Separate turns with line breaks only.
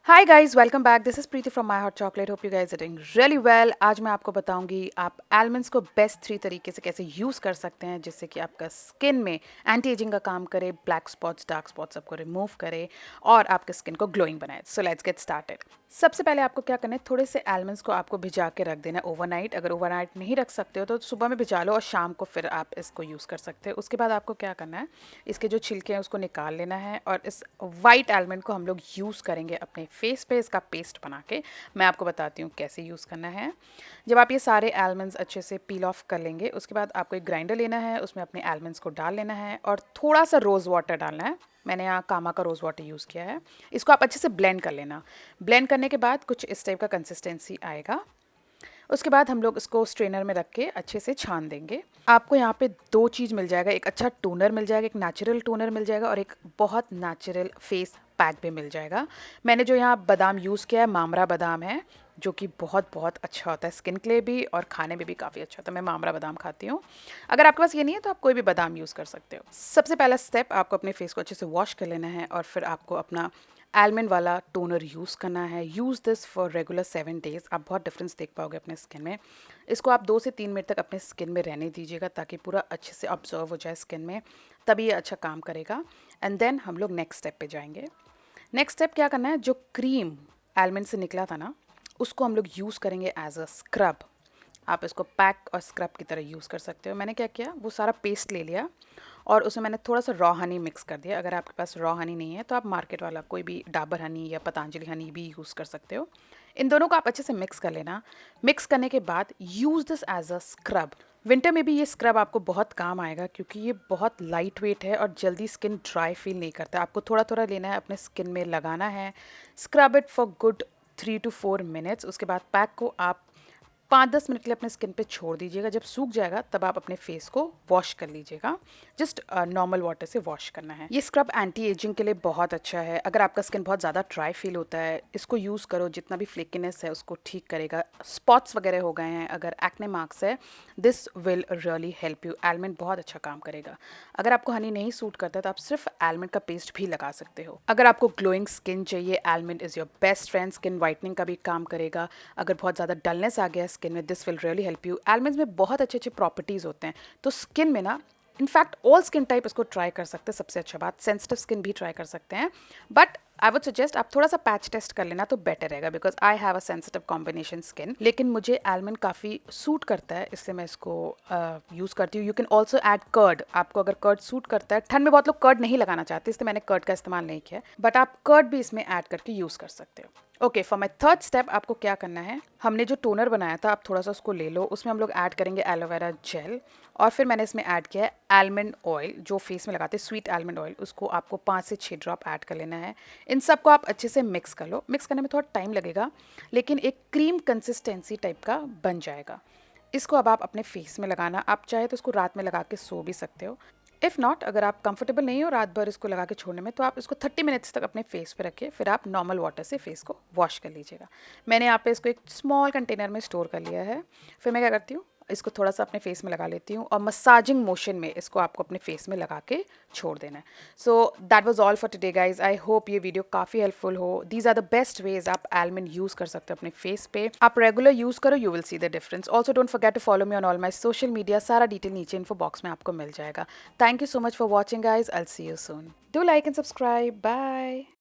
Hi guys, welcome back. This is Preeti from my hot chocolate. Hope you guys are doing really well. आज मैं आपको बताऊंगी आप almonds को बेस्ट 3 तरीके से कैसे यूज़ कर सकते हैं जिससे कि आपका स्किन में एंटी एजिंग का काम करे, ब्लैक स्पॉट्स डार्क स्पॉट्स सबको रिमूव करे और आपके स्किन को ग्लोइंग बनाए। So let's get started. सबसे पहले आपको क्या करना है, थोड़े से एलमंड्स को आपको भिजा के रख देना ओवरनाइट। अगर ओवरनाइट नहीं रख सकते हो तो सुबह में भिजा लो और शाम को फिर आप इसको यूज़ कर सकते हो। उसके बाद आपको क्या करना है, इसके जो छिलके हैं उसको निकाल लेना है और इस वाइट एलमंड को हम लोग यूज़ करेंगे अपने फेस पे इसका पेस्ट बना के। मैं आपको बताती हूँ कैसे यूज़ करना है। जब आप ये सारे एलमंड्स अच्छे से पील ऑफ कर लेंगे उसके बाद आपको एक ग्राइंडर लेना है, उसमें अपने एलमंड्स को डाल लेना है और थोड़ा सा रोज़ वाटर डालना है। मैंने यहाँ कामा का रोज़ वाटर यूज़ किया है। इसको आप अच्छे से ब्लेंड कर लेना। ब्लेंड करने के बाद कुछ इस टाइप का कंसिस्टेंसी आएगा। उसके बाद हम लोग इसको स्ट्रेनर में रख के अच्छे से छान देंगे। आपको यहाँ पे दो चीज़ मिल जाएगा, एक अच्छा टोनर मिल जाएगा, एक नेचुरल टोनर मिल जाएगा और एक बहुत नेचुरल फेस पैक भी मिल जाएगा। मैंने जो यहाँ बादाम यूज़ किया है मामरा बादाम है, जो कि बहुत बहुत अच्छा होता है स्किन के लिए भी और खाने में भी काफ़ी अच्छा होता है। मैं मामरा बादाम खाती हूँ। अगर आपके पास ये नहीं है तो आप कोई भी बादाम यूज़ कर सकते हो। सबसे पहला स्टेप, आपको अपने फेस को अच्छे से वॉश कर लेना है और फिर आपको अपना आलमंड वाला टोनर यूज़ करना है। Use this for regular 7 days. आप बहुत डिफरेंस देख पाओगे अपने स्किन में। इसको आप 2 से 3 मिनट तक अपने स्किन में रहने दीजिएगा ताकि पूरा अच्छे से ऑब्जर्व हो जाए स्किन में, तभी ये अच्छा काम करेगा। एंड देन हम लोग नेक्स्ट स्टेप पे जाएंगे। नेक्स्ट स्टेप क्या करना है, जो क्रीम आलमंड से निकला था ना, उसको हम लोग यूज़ करेंगे एज अ स्क्रब। आप इसको पैक और स्क्रब की तरह यूज़ कर सकते हो। मैंने क्या किया, वो सारा पेस्ट ले लिया और उसमें मैंने थोड़ा सा रॉ हनी मिक्स कर दिया। अगर आपके पास रॉ हनी नहीं है तो आप मार्केट वाला कोई भी डाबर हनी या पतंजलि हनी भी यूज़ कर सकते हो। इन दोनों को आप अच्छे से मिक्स कर लेना। मिक्स करने के बाद use this as a scrub. Winter में भी ये स्क्रब आपको बहुत काम आएगा क्योंकि ये बहुत लाइट वेट है और जल्दी स्किन ड्राई फील नहीं करता। आपको थोड़ा थोड़ा लेना है, अपने स्किन में लगाना है। Scrub it for good 3 to 4 minutes. उसके बाद पैक को आप 5-10 मिनट के लिए अपने स्किन पे छोड़ दीजिएगा। जब सूख जाएगा तब आप अपने फेस को वॉश कर लीजिएगा। जस्ट नॉर्मल वाटर से वॉश करना है। ये स्क्रब एंटी एजिंग के लिए बहुत अच्छा है। अगर आपका स्किन बहुत ज़्यादा ड्राई फील होता है, इसको यूज़ करो। जितना भी फ्लेकीनेस है उसको ठीक करेगा। स्पॉट्स वगैरह हो गए हैं, अगर एक्ने मार्क्स है, this will really help you. Almond बहुत अच्छा काम करेगा। अगर आपको हनी नहीं सूट करता तो आप सिर्फ आलमंड का पेस्ट भी लगा सकते हो। अगर आपको ग्लोइंग स्किन चाहिए, almond is your best friend. Skin whitening का भी काम करेगा। अगर बहुत ज़्यादा डलनेस आ गया स्किन में, this will really help you. Almonds में बहुत अच्छे अच्छे प्रॉपर्टीज़ होते हैं, तो स्किन में ना, इनफैक्ट ऑल स्किन टाइप इसको ट्राई कर सकते हैं। सबसे अच्छा बात, सेंसिटिव स्किन भी ट्राई कर सकते हैं, बट आई वुड सजेस्ट आप थोड़ा सा पैच टेस्ट कर लेना तो बेटर रहेगा, because I have a sensitive combination skin. लेकिन मुझे आलमंड काफ़ी सूट करता है, इसलिए मैं इसको यूज़ करती हूँ। You can also add curd. आपको अगर कर्ड सूट करता है, ठंड में बहुत लोग कर्ड नहीं लगाना चाहते, इसलिए मैंने कर्ड का इस्तेमाल नहीं किया, बट आप कर्ड भी इसमें ऐड करके यूज़ कर सकते हो। Okay, for my third step आपको क्या करना है, हमने जो टोनर बनाया था आप थोड़ा सा उसको ले लो। उसमें हम लोग ऐड करेंगे एलोवेरा जेल और फिर मैंने इसमें ऐड किया है आलमंड ऑयल, जो फेस में लगाते हैं स्वीट आलमंड ऑयल। उसको आपको 5 से 6 ड्रॉप ऐड कर लेना है। इन सब को आप अच्छे से मिक्स कर लो। मिक्स करने में थोड़ा टाइम लगेगा, लेकिन एक क्रीम कंसिस्टेंसी टाइप का बन जाएगा। इसको अब आप अपने फेस में लगाना। आप चाहे तो इसको रात में लगा के सो भी सकते हो। इफ़ नॉट, अगर आप कंफर्टेबल नहीं हो रात भर इसको लगा के छोड़ने में, तो आप इसको 30 मिनट्स तक अपने फेस पे रखिए, फिर आप नॉर्मल वाटर से फेस को वॉश कर लीजिएगा। मैंने यहाँ पे इसको एक स्मॉल कंटेनर में स्टोर कर लिया है। फिर मैं क्या करती हूँ, इसको थोड़ा सा अपने फेस में लगा लेती हूँ और मसाजिंग मोशन में इसको आपको अपने फेस में लगा के छोड़ देना है। So that was all for today guys. I hope ये वीडियो काफ़ी हेल्पफुल हो। These are the best ways आप आलमंड यूज़ कर सकते हो अपने फेस पे। आप रेगुलर यूज़ करो, you will see the difference. Also don't forget to follow me on all my social media. सारा डिटेल नीचे इन्फो बॉक्स में आपको मिल जाएगा। Thank you so much for watching, guys. I'll see you soon. Do like and subscribe. Bye.